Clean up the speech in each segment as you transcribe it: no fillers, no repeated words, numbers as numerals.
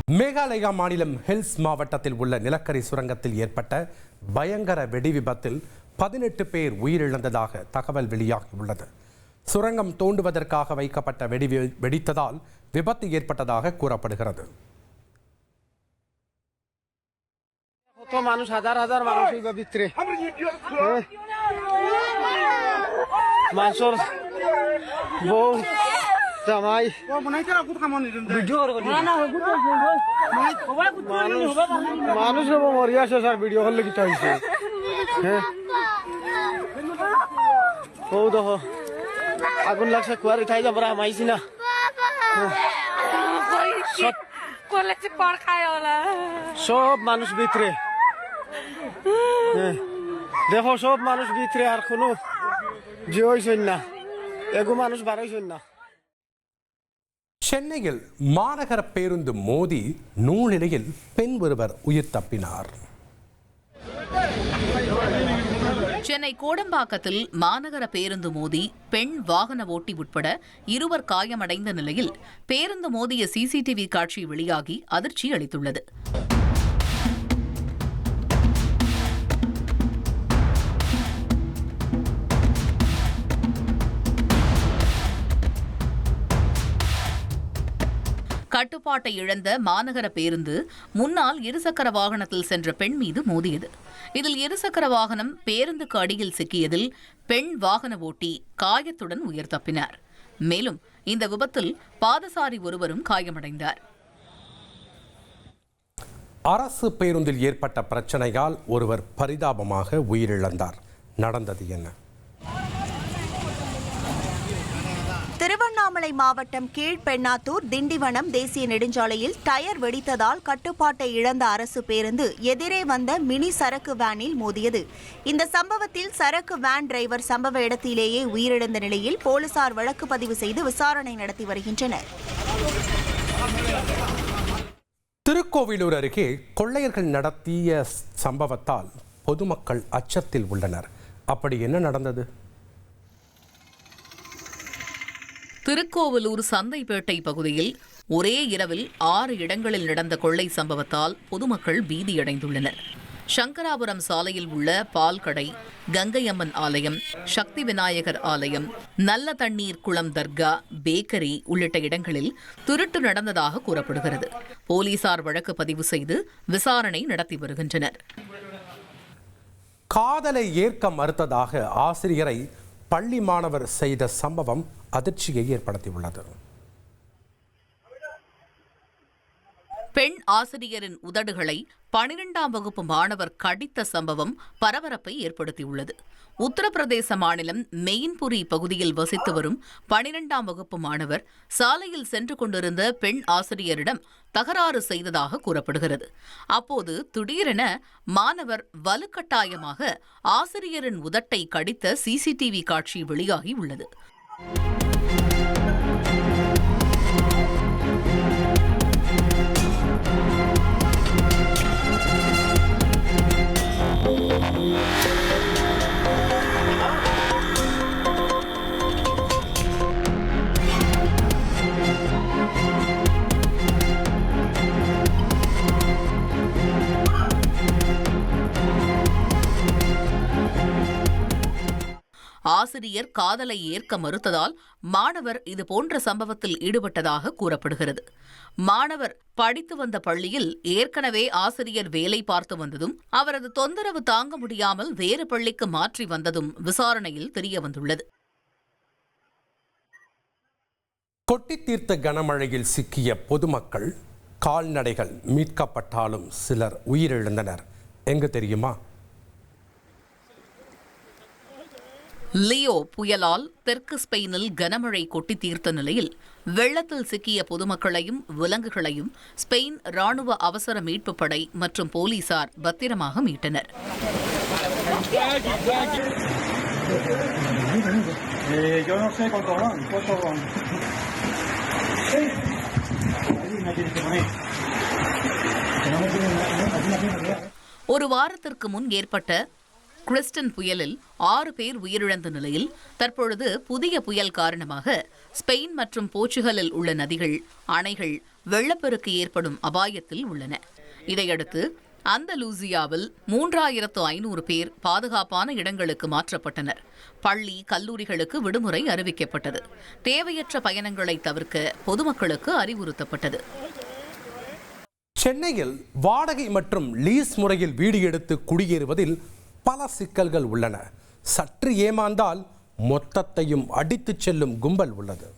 மேகாலயா மாநிலம் ஹில்ஸ் மாவட்டத்தில் உள்ள நிலக்கரி சுரங்கத்தில் ஏற்பட்ட பயங்கர வெடி விபத்தில் 18 பேர் உயிரிழந்ததாக தகவல் வெளியாகியுள்ளது. சுரங்கம் தோண்டுவதற்காக வைக்கப்பட்ட வெடித்ததால் விபத்து ஏற்பட்டதாக கூறப்படுகிறது. জামাই মানুষ মরি আছে স্যার ভিডিও করলে কি হয়েছে ও দেখো আগুন লাগছে কুয়ারি খাই যাবো আমাইছি না সব মানুষ ভিতরে দেখো সব মানুষ ভিতরে আর কোনো যে হয়েছেন না এগু মানুষ বার হয়েছেন না. சென்னையில் மாநகர பேருந்து மோதி நூலிலையில் பெண் ஒருவர் உயிர் தப்பினார். சென்னை கோடம்பாக்கத்தில் மாநகர பேருந்து மோதி பெண் வாகன ஓட்டி உட்பட 2 காயமடைந்த நிலையில் பேருந்து மோதிய சிசிடிவி காட்சி வெளியாகி அதிர்ச்சி அளித்துள்ளது. கட்டுப்பாட்டை இழந்த மாநகர பேருந்து முன்னால் இருசக்கர வாகனத்தில் சென்ற பெண் மீது மோதியது. இதில் இருசக்கர வாகனம் பேருந்துக்கு அடியில் சிக்கியதில் பெண் வாகன ஓட்டி காயத்துடன் உயிர் தப்பினார். மேலும் இந்த விபத்தில் பாதசாரி ஒருவரும் காயமடைந்தார். அரசு பேருந்தில் ஏற்பட்ட பிரச்சனையால் ஒருவர் பரிதாபமாக உயிரிழந்தார். நடந்தது என்ன? திருவண்ணாமலை மாவட்டம் கீழ்பெண்ணாத்தூர் திண்டிவனம் தேசிய நெடுஞ்சாலையில் டயர் வெடித்ததால் கட்டுப்பாட்டை இழந்த அரசு பேருந்து எதிரே வந்த மினி சரக்கு வேனில் மோதியது. இந்த சம்பவத்தில் சரக்கு வேன் டிரைவர் சம்பவ இடத்திலேயே உயிரிழந்த நிலையில் போலீசார் வழக்கு பதிவு செய்து விசாரணை நடத்தி வருகின்றனர். திருக்கோவிலூர் அருகே கொள்ளையர்கள் நடத்திய சம்பவத்தால் பொதுமக்கள் அச்சத்தில் உள்ளனர். அப்படி என்ன நடந்தது? திருக்கோவிலூர் சந்தைப்பேட்டை பகுதியில் ஒரே இரவில் 6 இடங்களில் நடந்த கொள்ளை சம்பவத்தால் பொதுமக்கள் பீதியடைந்துள்ளனர். சங்கராபுரம் சாலையில் உள்ள பால் கடை, கங்கையம்மன் ஆலயம், சக்தி விநாயகர் ஆலயம், நல்ல தண்ணீர் குளம் தர்கா, பேக்கரி உள்ளிட்ட இடங்களில் திருட்டு நடந்ததாக கூறப்படுகிறது. போலீசார் வழக்கு பதிவு செய்து விசாரணை நடத்தி வருகின்றனர். காதலை ஏற்க மறுத்ததாக ஆசிரியரை பள்ளி மாணவர் செய்த சம்பவம் அதிர்ச்சியை ஏற்படுத்தியுள்ளது. பெண் ஆசிரியரின் உதடுகளை 12ஆம் வகுப்பு மாணவர் கடித்த சம்பவம் பரபரப்பை ஏற்படுத்தியுள்ளது. உத்தரப்பிரதேச மாநிலம் மெயின்புரி பகுதியில் வசித்து வரும் 12ஆம் வகுப்பு மாணவர் சாலையில் சென்று கொண்டிருந்த பெண் ஆசிரியரிடம் தகராறு செய்ததாக கூறப்படுகிறது. அப்போது திடீரென மாணவர் வலுக்கட்டாயமாக ஆசிரியரின் உதட்டை கடித்த சிசிடிவி காட்சி வெளியாகி உள்ளது. ஆசிரியர் காதலை ஏற்க மறுத்ததால் மாணவர் இதுபோன்ற சம்பவத்தில் ஈடுபட்டதாக கூறப்படுகிறது. மாணவர் படித்து வந்த பள்ளியில் ஏற்கனவே ஆசிரியர் வேலை பார்த்து வந்ததும் அவரது தொந்தரவு தாங்க முடியாமல் வேறு பள்ளிக்கு மாற்றி வந்ததும் விசாரணையில் தெரியவந்துள்ளது. கொட்டி தீர்த்த கனமழையில் சிக்கிய பொதுமக்கள், கால்நடைகள் மீட்கப்பட்டாலும் சிலர் உயிரிழந்தனர். எங்கு தெரியுமா? லியோ புயலால் தெற்கு ஸ்பெயினில் கனமழை கொட்டி தீர்த்த நிலையில் வெள்ளத்தில் சிக்கிய பொதுமக்களையும் விலங்குகளையும் ஸ்பெயின் ராணுவ அவசர மீட்புப் படை மற்றும் போலீசார் பத்திரமாக மீட்டனர். ஒரு வாரத்திற்கு முன் ஏற்பட்ட கிறிஸ்டன் புயலில் 6 பேர் உயிரிழந்த நிலையில் தற்பொழுது புதிய புயல் காரணமாக ஸ்பெயின் மற்றும் போர்ச்சுகலில் உள்ள நதிகள், அணைகள் வெள்ளப்பெருக்கு ஏற்படும் அபாயத்தில் உள்ளன. இதையடுத்து அந்தலூசியாவில் 3500 பேர் பாதுகாப்பான இடங்களுக்கு மாற்றப்பட்டனர். பள்ளி, கல்லூரிகளுக்கு விடுமுறை அறிவிக்கப்பட்டது. தேவையற்ற பயணங்களை தவிர்க்க பொதுமக்களுக்கு அறிவுறுத்தப்பட்டது. சென்னையில் வாடகை மற்றும் லீஸ் முறையில் வீடு எடுத்து குடியேறுவதில் பல சிக்கல்கள் உள்ளன. சற்று ஏமாந்தால் மொத்தத்தையும் அடித்துச் செல்லும் கும்பல் உள்ளது.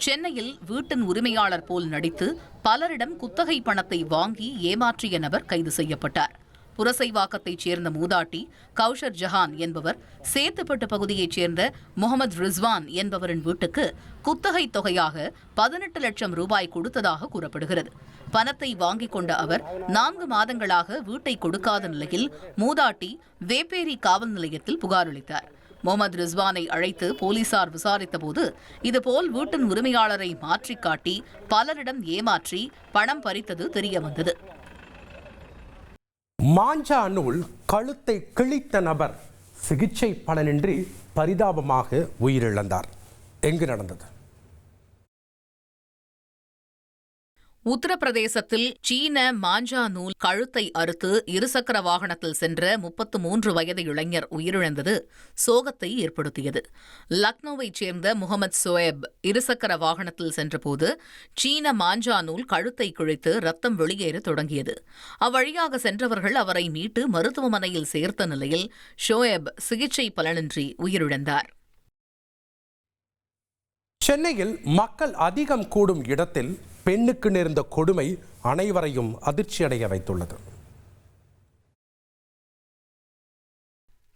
சென்னையில் வீட்டின் உரிமையாளர் போல் நடித்து பலரிடம் குத்தகை பணத்தை வாங்கி ஏமாற்றிய நபர் கைது செய்யப்பட்டார். புரசைவாக்கத்தைச் சேர்ந்த மூதாட்டி கௌஷர் ஜஹான் என்பவர் சேத்துப்பட்டு பகுதியைச் சேர்ந்த முகமது ரிஸ்வான் என்பவரின் வீட்டுக்கு குத்தகை தொகையாக 18 லட்சம் ரூபாய் கொடுத்ததாக கூறப்படுகிறது. பணத்தை வாங்கிக் கொண்ட அவர் 4 மாதங்களாக வீட்டை கொடுக்காத நிலையில் மூதாட்டி வேப்பேரி காவல் நிலையத்தில் புகார் அளித்தார். முகமது ரிஸ்வானை அழைத்து போலீசார் விசாரித்தபோது இதுபோல் வீட்டின் உரிமையாளரை மாற்றிக் காட்டி பலரிடம் ஏமாற்றி பணம் பறித்தது தெரியவந்தது. மாஞ்சா நூல் கழுத்தை கிழித்த நபர் சிகிச்சை பலனின்றி பரிதாபமாக உயிரிழந்தார். எங்கு நடந்தது? உத்தரப்பிரதேசத்தில் சீன மாஞ்சா நூல் கழுத்தை அறுத்து இருசக்கர வாகனத்தில் சென்ற 33 வயது இளைஞர் உயிரிழந்தது சோகத்தை ஏற்படுத்தியது. லக்னோவைச் சேர்ந்த முகமது சோயப் இருசக்கர வாகனத்தில் சென்றபோது சீன மாஞ்சா நூல் கழுத்தை கிழித்து ரத்தம் வெளியேற தொடங்கியது. அவ்வழியாக சென்றவர்கள் அவரை மீட்டு மருத்துவமனையில் சேர்த்த நிலையில் ஷோயப் சிகிச்சை பலனின்றி உயிரிழந்தார். சென்னையில் மக்கள் அதிகம் கூடும் இடத்தில் பெண்ணுக்கு நேர்ந்த கொடுமை அனைவரையும் அதிர்ச்சியடைய வைத்துள்ளது.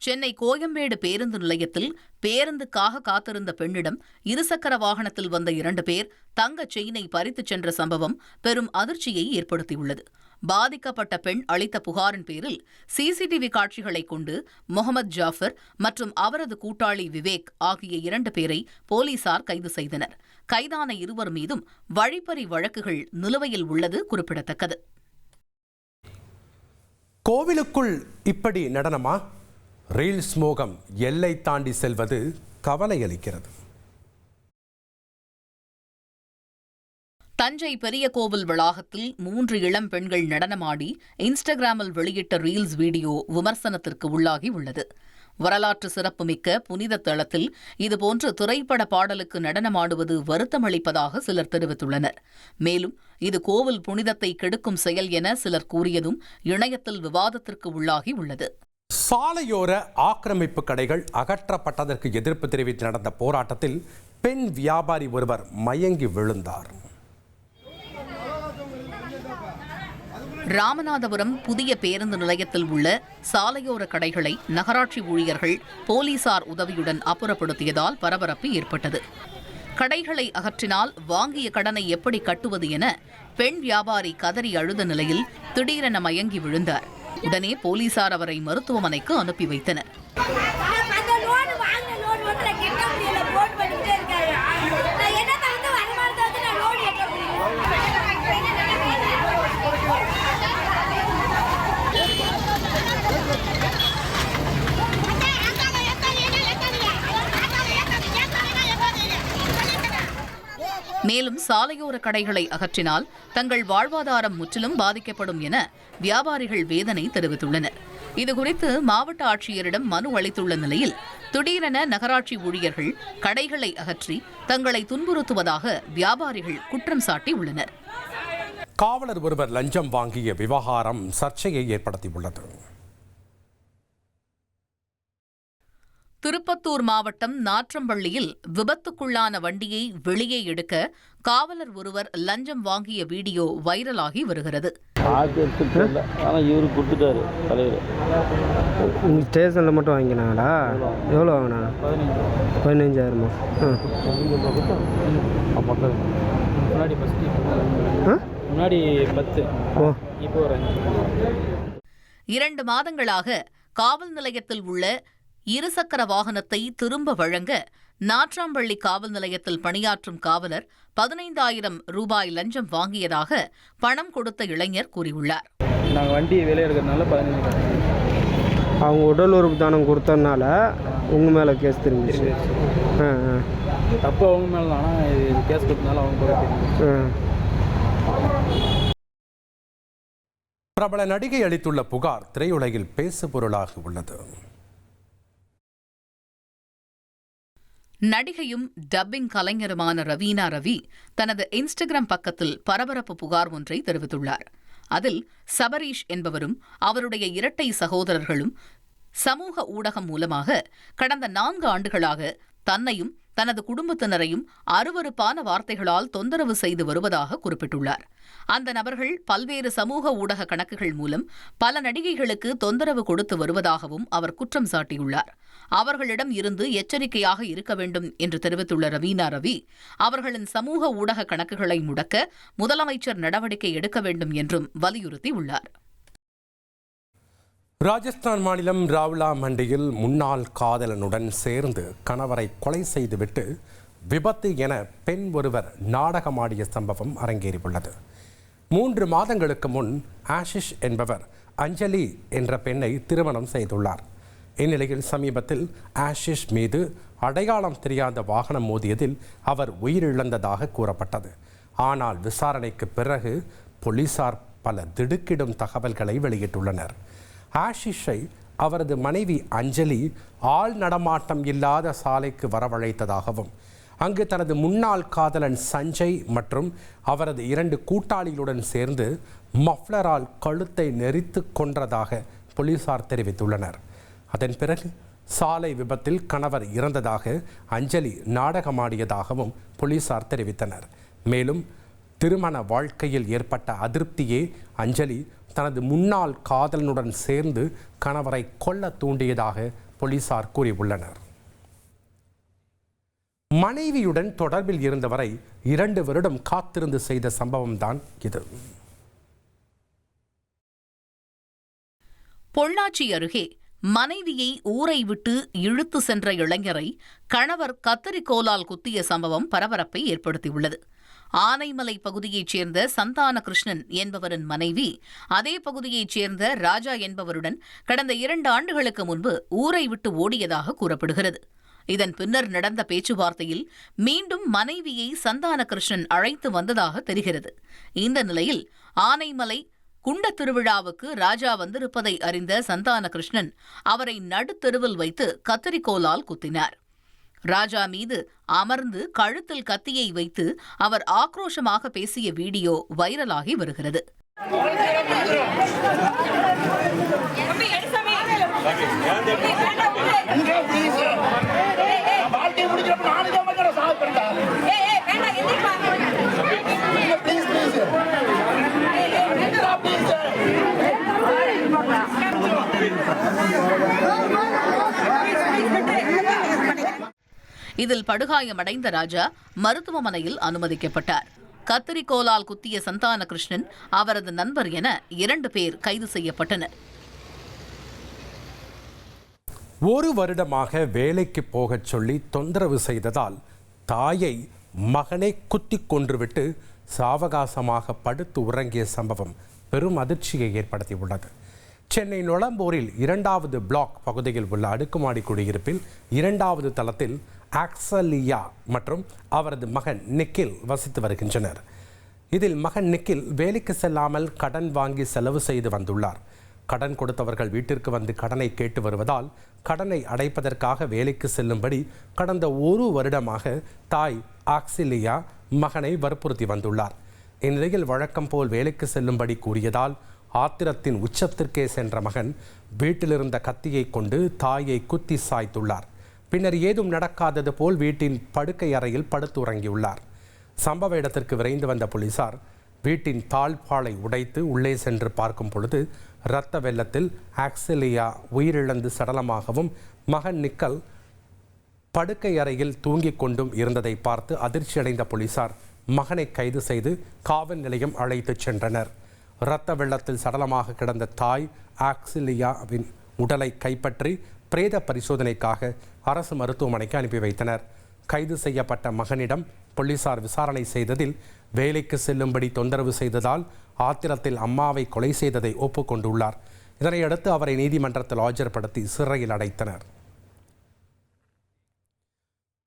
சென்னை கோயம்பேடு பேருந்து நிலையத்தில் பேருந்துக்காக காத்திருந்த பெண்ணிடம் இருசக்கர வாகனத்தில் வந்த 2 பேர் தங்கச் செயினை பறித்துச் சென்ற சம்பவம் பெரும் அதிர்ச்சியை ஏற்படுத்தியுள்ளது. பாதிக்கப்பட்ட பெண் அளித்த புகாரின் பேரில் சிசிடிவி காட்சிகளை கொண்டு முகமது ஜாஃபர் மற்றும் அவரது கூட்டாளி விவேக் ஆகிய 2 பேரை போலீசார் கைது செய்தனர். கைதான 2 மீதும் வழிப்பறி வழக்குகள் நிலுவையில் உள்ளது குறிப்பிடத்தக்கது. கோவிலுக்குள் இப்படி நடனமா? ரீல்ஸ் மோகம் எல்லை தாண்டி செல்வது கவலையளிக்கிறது. தஞ்சை பெரிய கோவில் வளாகத்தில் 3 இளம் பெண்கள் நடனமாடி இன்ஸ்டாகிராமில் வெளியிட்ட ரீல்ஸ் வீடியோ விமர்சனத்திற்கு உள்ளாகி உள்ளது. வரலாற்று சிறப்புமிக்க புனித தளத்தில் இதுபோன்று திரைப்பட பாடலுக்கு நடனமாடுவது வருத்தமளிப்பதாக சிலர் தெரிவித்துள்ளனர். மேலும் இது கோவில் புனிதத்தை கெடுக்கும் செயல் என சிலர் கூறியதும் இணையத்தில் விவாதத்திற்கு உள்ளாகி உள்ளது. சாலையோர ஆக்கிரமிப்பு கடைகள் அகற்றப்பட்டதற்கு எதிர்ப்பு தெரிவித்து நடந்த போராட்டத்தில் பெண் வியாபாரி ஒருவர் மயங்கி விழுந்தார். ராமநாதபுரம் புதிய பேருந்து நிலையத்தில் உள்ள சாலையோர கடைகளை நகராட்சி ஊழியர்கள் போலீசார் உதவியுடன் அப்புறப்படுத்தியதால் பரபரப்பு ஏற்பட்டது. கடைகளை அகற்றினால் வாங்கிய கடனை எப்படி கட்டுவது என பெண் வியாபாரி கதறி அழுத நிலையில் திடீரென மயங்கி விழுந்தார். உடனே போலீசார் அவரை மருத்துவமனைக்கு அனுப்பி வைத்தனர். மேலும் சாலையோர கடைகளை அகற்றினால் தங்கள் வாழ்வாதாரம் முற்றிலும் பாதிக்கப்படும் என வியாபாரிகள் வேதனை தெரிவித்துள்ளனர். இதுகுறித்து மாவட்ட ஆட்சியரிடம் மனு அளித்துள்ள நிலையில் திடீரென நகராட்சி ஊழியர்கள் கடைகளை அகற்றி தங்களை துன்புறுத்துவதாக வியாபாரிகள் குற்றம் சாட்டியுள்ளனர். காவலர் ஒருவர் லஞ்சம் வாங்கிய விவகாரம் சர்ச்சையை ஏற்படுத்தியுள்ளது. திருப்பத்தூர் மாவட்டம் நாற்றம்பள்ளியில் விபத்துக்குள்ளான வண்டியை வெளியே எடுக்க காவலர் ஒருவர் லஞ்சம் வாங்கிய வீடியோ வைரலாகி வருகிறது. ஸ்டேஷனில் மட்டும் வாங்கினாங்களா? எவ்வளோ வாங்கினாங்க? 15,000. முன்னாடி 10. இப்போ 2 மாதங்களாக காவல் நிலையத்தில் உள்ள இருசக்கர வாகனத்தை திரும்ப வழங்க நாற்றாம்பள்ளி காவல் நிலையத்தில் பணியாற்றும் காவலர் 15,000 ரூபாய் லஞ்சம் வாங்கியதாக பணம் கொடுத்த இளைஞர் கூறியுள்ளார். நாங்கள் வண்டி வெளியே எடுக்கிறதுனால 15 அவங்க உடல் உறுப்பு தானம் கொடுத்ததுனால உங்கள் மேலே கேஸ் திரும்பிச்சு. தப்பு அவங்க மேலே தான். ஆனால் இது கேஸ் கொடுத்தனால அவங்க கூட தெரியும். பிரபல நடிகை அளித்துள்ள புகார் திரையுலகில் பேசு பொருளாக உள்ளது. நடிகையும் டப்பிங் கலைஞருமான ரவீனா ரவி தனது இன்ஸ்டாகிராம் பக்கத்தில் பரபரப்பு புகார் ஒன்றை தெரிவித்துள்ளார். அதில் சபரீஷ் என்பவரும் அவருடைய இரட்டை சகோதரர்களும் சமூக ஊடகம் மூலமாக கடந்த 4 ஆண்டுகளாக தன்னையும் தனது குடும்பத்தினரையும் அருவருப்பான வார்த்தைகளால் தொந்தரவு செய்து வருவதாக குறிப்பிட்டுள்ளார். அந்த நபர்கள் பல்வேறு சமூக ஊடக கணக்குகள் மூலம் பல நடிகைகளுக்கு தொந்தரவு கொடுத்து வருவதாகவும் அவர் குற்றம் சாட்டியுள்ளார். அவர்களிடம் இருந்து எச்சரிக்கையாக இருக்க வேண்டும் என்று தெரிவித்துள்ள ரவீனா ரவி, அவர்களின் சமூக ஊடக கணக்குகளை முடக்க முதலமைச்சர் நடவடிக்கை எடுக்க வேண்டும் என்றும் வலியுறுத்தியுள்ளார். ராஜஸ்தான் மாநிலம் ராவ்லா மண்டியில் முன்னாள் காதலனுடன் சேர்ந்து கணவரை கொலை செய்துவிட்டு விபத்து என பெண் ஒருவர் நாடகமாடிய சம்பவம் அரங்கேறியுள்ளது. 3 மாதங்களுக்கு முன் ஆஷிஷ் என்பவர் அஞ்சலி என்ற பெண்ணை திருமணம் செய்துள்ளார். இந்நிலையில் சமீபத்தில் ஆஷிஷ் மீது அடையாளம் தெரியாத வாகனம் மோதியதில் அவர் உயிரிழந்ததாக கூறப்பட்டது. ஆனால் விசாரணைக்கு பிறகு போலீசார் பல திடுக்கிடும் தகவல்களை வெளியிட்டுள்ளனர். ஆஷிஷை அவரது மனைவி அஞ்சலி ஆள் நடமாட்டம் இல்லாத சாலைக்கு வரவழைத்ததாகவும் அங்கு தனது முன்னாள் காதலன் சஞ்சய் மற்றும் அவரது 2 கூட்டாளிகளுடன் சேர்ந்து மஃப்ளரால் கழுத்தை நெரித்து கொன்றதாக போலீசார் தெரிவித்துள்ளனர். அதன் பிறகு சாலை விபத்தில் கணவர் இறந்ததாக அஞ்சலி நாடகமாடியதாகவும் போலீசார் தெரிவித்தனர். மேலும் திருமண வாழ்க்கையில் ஏற்பட்ட அதிருப்தியே அஞ்சலி தனது முன்னாள் காதலனுடன் சேர்ந்து கணவரை கொல்ல தூண்டியதாக போலீசார் கூறியுள்ளனர். மனைவியுடன் தொடர்பில் இருந்தவரை 2 வருடம் காத்திருந்து செய்த சம்பவம்தான் இது. பொள்ளாச்சி அருகே மனைவியை ஊரை விட்டு இழுத்து சென்ற இளைஞரை கணவர் கத்தரிக்கோலால் குத்திய சம்பவம் பரபரப்பை ஏற்படுத்தியுள்ளது. ஆனைமலை பகுதியைச் சேர்ந்த சந்தான கிருஷ்ணன் என்பவரின் மனைவி அதே பகுதியைச் சேர்ந்த ராஜா என்பவருடன் கடந்த 2 ஆண்டுகளுக்கு முன்பு ஊரை விட்டு ஓடியதாக கூறப்படுகிறது. இதன் பின்னர் நடந்த பேச்சுவார்த்தையில் மீண்டும் மனைவியை சந்தான கிருஷ்ணன் அழைத்து வந்ததாக தெரிகிறது. இந்த நிலையில் ஆனைமலை குண்ட திருவிழாவுக்கு ராஜா வந்திருப்பதை அறிந்த சந்தான கிருஷ்ணன் அவரை நடுத்தெருவில் வைத்து கத்தரிக்கோலால் குத்தினார். ராஜா மீது அமர்ந்து கழுத்தில் கத்தியை வைத்து அவர் ஆக்ரோஷமாக பேசிய வீடியோ வைரலாகி வருகிறது. இதில் படுகாயமடைந்த ராஜா மருத்துவமனையில் அனுமதிக்கப்பட்டார். கத்தரிக்கோலால் குத்திய சந்தான கிருஷ்ணன், அவரது நண்பர் என 2 பேர் கைது செய்யப்பட்டனர். 1 வருடமாக வேலைக்கு போகச் சொல்லி தொந்தரவு செய்ததால் தாயை மகனை குத்தி கொன்றுவிட்டு சாவகாசமாக படுத்து உறங்கிய சம்பவம் பெரும் அதிர்ச்சியை ஏற்படுத்தியுள்ளது. சென்னை நொளம்பூரில் 2வது பிளாக் பகுதியில் உள்ள அடுக்குமாடி குடியிருப்பில் 2வது தளத்தில் ஆக்சலியா மற்றும் அவரது மகன் நிக்கில் வசித்து வருகின்றனர். இதில் மகன் நிக்கில் வேலைக்கு செல்லாமல் கடன் வாங்கி செலவு செய்து வந்துள்ளார். கடன் கொடுத்தவர்கள் வீட்டிற்கு வந்து கடனை கேட்டு வருவதால் கடனை அடைப்பதற்காக வேலைக்கு செல்லும்படி கடந்த 1 வருடமாக தாய் ஆக்சிலியா மகனை வற்புறுத்தி வந்துள்ளார். இந்நிலையில் வழக்கம் போல் வேலைக்கு செல்லும்படி கூறியதால் ஆத்திரத்தின் உச்சத்திற்கே சென்ற மகன் வீட்டிலிருந்த கத்தியை கொண்டு தாயை குத்தி சாய்த்துள்ளார். பின்னர் ஏதும் நடக்காதது போல் வீட்டின் படுக்கை அறையில் படுத்து உறங்கியுள்ளார். சம்பவ இடத்திற்கு விரைந்து வந்த போலீசார் வீட்டின் தாழ்பாலை உடைத்து உள்ளே சென்று பார்க்கும் பொழுது இரத்த வெள்ளத்தில் ஆக்சிலியா உயிரிழந்து சடலமாகவும் மகன் நிக்கல் படுக்கை அறையில் தூங்கிக் கொண்டும் இருந்ததை பார்த்து அதிர்ச்சியடைந்த போலீசார் மகனை கைது செய்து காவல் நிலையம் அழைத்துச் சென்றனர். இரத்த வெள்ளத்தில் சடலமாக கிடந்த தாய் ஆக்சிலியாவின் உடலை கைப்பற்றி பிரேத பரிசோதனைக்காக அரசு மருத்துவமனைக்கு அனுப்பி வைத்தனர். கைது செய்யப்பட்ட மகனிடம் போலீசார் விசாரணை செய்ததில் வேலைக்கு செல்லும்படி தொந்தரவு செய்ததால் ஆத்திரத்தில் அம்மாவை கொலை செய்ததை ஒப்புக்கொண்டுள்ளார். இதனையடுத்து அவரை நீதிமன்றத்தில் ஆஜர்படுத்தி சிறையில் அடைத்தனர்.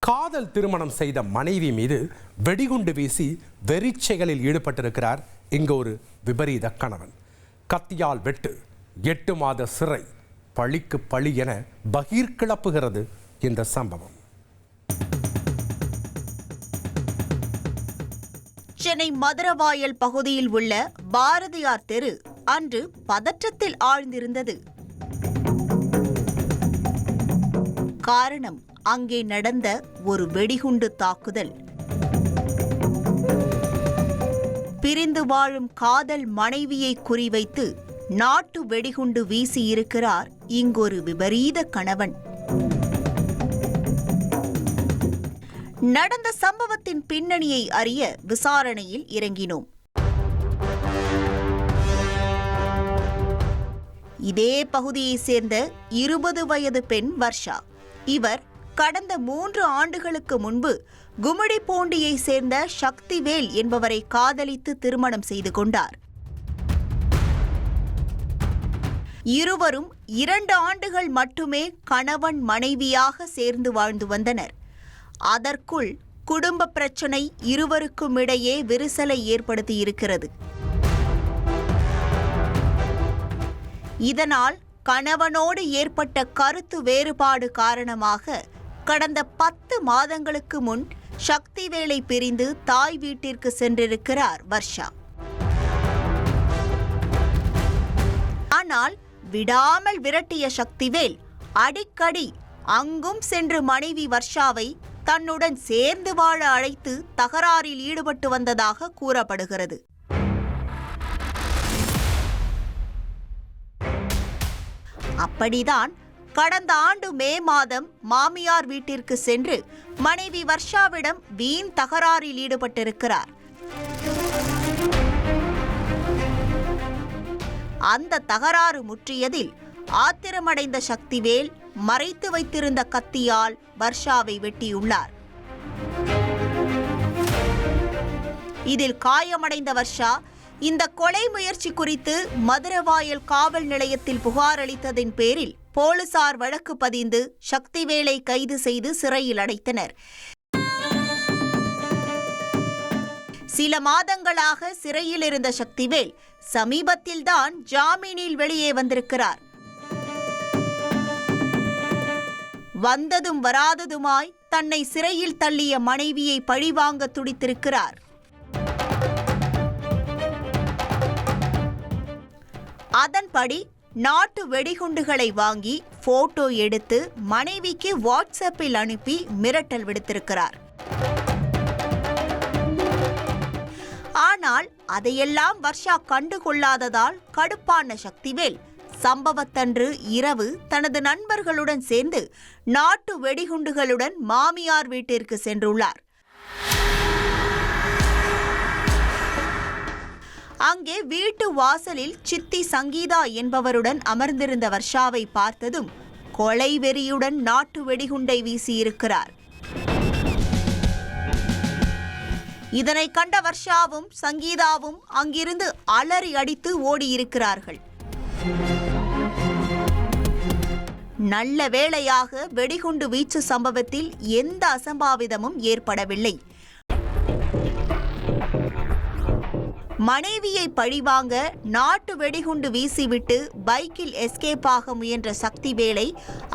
காதல் திருமணம் செய்த மனைவி மீது வெடிகுண்டு வீசி வெறிச்செயலில் ஈடுபட்டிருக்கிறார் இங்கு ஒரு விபரீத கணவன். கத்தியால் வெட்டு, 8 மாத சிறை, பழிக்கு பழி என பகீர் கிளப்புகிறது இந்த சம்பவம். சென்னை மதுரவாயல் பகுதியில் உள்ள பாரதியார் தெரு அன்று பதற்றத்தில் ஆழ்ந்திருந்தது. காரணம், அங்கே நடந்த ஒரு வெடிகுண்டு தாக்குதல். பிரிந்து வாழும் காதல் மனைவியை குறிவைத்து நாட்டு வெடிகுண்டு வீசியிருக்கிறார் இங்கொரு விபரீத கணவன். நடந்த சம்பவத்தின் பின்னணியை அறிய விசாரணையில் இறங்கினோம். இதே பகுதியைச் சேர்ந்த 20 வயது பெண் வர்ஷா. இவர் கடந்த 3 ஆண்டுகளுக்கு முன்பு கும்மிடிப்பூண்டியை சேர்ந்த சக்திவேல் என்பவரை காதலித்து திருமணம் செய்து கொண்டார். இருவரும் 2 ஆண்டுகள் மட்டுமே கணவன் மனைவியாக சேர்ந்து வாழ்ந்து வந்தனர். அதற்குள் குடும்ப பிரச்சனை இருவருக்கும் இடையே விரிசலை ஏற்படுத்தியிருக்கிறது. இதனால் கணவனோடு ஏற்பட்ட கருத்து வேறுபாடு காரணமாக கடந்த 10 மாதங்களுக்கு முன் சக்திவேலை பிரிந்து தாய் வீட்டிற்கு சென்றிருக்கிறார் வர்ஷா. ஆனால் விடாமல் விரட்டிய சக்திவேல் அடிக்கடி அங்கும் சென்று மனைவி வர்ஷாவை தன்னுடன் சேர்ந்து வாழ அழைத்து தகராறில் ஈடுபட்டு வந்ததாக கூறப்படுகிறது. அப்படிதான் கடந்த ஆண்டு மே மாதம் மாமியார் வீட்டிற்கு சென்று மனைவி வர்ஷாவிடம் வீண் தகராறில் ஈடுபட்டிருக்கிறார். அந்த தகராறு முற்றியதில் ஆத்திரமடைந்த சக்திவேல் மறைத்து வைத்திருந்த கத்தியால் வர்ஷாவை வெட்டியுள்ளார். இதில் காயமடைந்த வர்ஷா இந்த கொலை முயற்சி குறித்து மதுரவாயல் காவல் நிலையத்தில் புகார் அளித்ததின் பேரில் போலீசார் வழக்கு பதிந்து சக்திவேலை கைது செய்து சிறையில் அடைத்தனர். சில மாதங்களாக சிறையில் இருந்த சக்திவேல் சமீபத்தில்தான் ஜாமீனில் வெளியே வந்திருக்கிறார். வந்ததும் வராததுமாய் தன்னை சிறையில் தள்ளிய மனைவியை பழிவாங்க துடித்திருக்கிறார். அதன்படி நாட்டு வெடிகுண்டுகளை வாங்கி போட்டோ எடுத்து மனைவிக்கு வாட்ஸ்அப்பில் அனுப்பி மிரட்டல் விடுத்திருக்கிறார். ஆனால் அதையெல்லாம் வர்ஷா கண்டுகொள்ளாததால் கடுப்பான சக்திவேல் சம்பவத்தன்று இரவு தனது நண்பர்களுடன் சேர்ந்து நாட்டு வெடிகுண்டுகளுடன் மாமியார் வீட்டிற்கு சென்றுள்ளார். அங்கே வீட்டு வாசலில் சித்தி சங்கீதா என்பவருடன் அமர்ந்திருந்த வர்ஷாவை பார்த்ததும் கொலை வெறியுடன் நாட்டு வெடிகுண்டை வீசியிருக்கிறார். இதனை கண்ட வர்ஷாவும் சங்கீதாவும் அங்கிருந்து அலறி அடித்து ஓடியிருக்கிறார்கள். நல்ல வேளையாக வெடிகுண்டு வீச்சு சம்பவத்தில் எந்த அசம்பாவிதமும் ஏற்படவில்லை. மனைவியை பழிவாங்க நாட்டு வெடிகுண்டு வீசிவிட்டு பைக்கில் எஸ்கேப் ஆக முயன்ற சக்திவேலை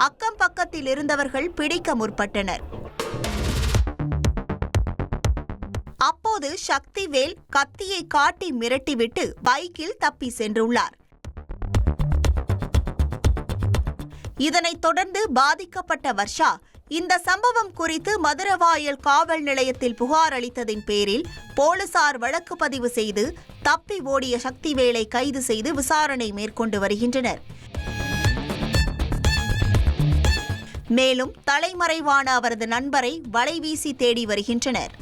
அக்கம் பக்கத்தில் இருந்தவர்கள் பிடிக்க முற்பட்டனர். அப்போது சக்திவேல் கத்தியை காட்டி மிரட்டிவிட்டு பைக்கில் தப்பி சென்றுள்ளார். இதனைத் தொடர்ந்து பாதிக்கப்பட்ட வர்ஷா இந்த சம்பவம் குறித்து மதுரவாயல் காவல் நிலையத்தில் புகார் அளித்ததின் பேரில் போலீசார் வழக்கு பதிவு செய்து தப்பி ஓடிய சக்திவேலை கைது செய்து விசாரணை மேற்கொண்டு வருகின்றனர். மேலும் தலைமறைவான அவரது நண்பரை வலைவீசி தேடி வருகின்றனர்.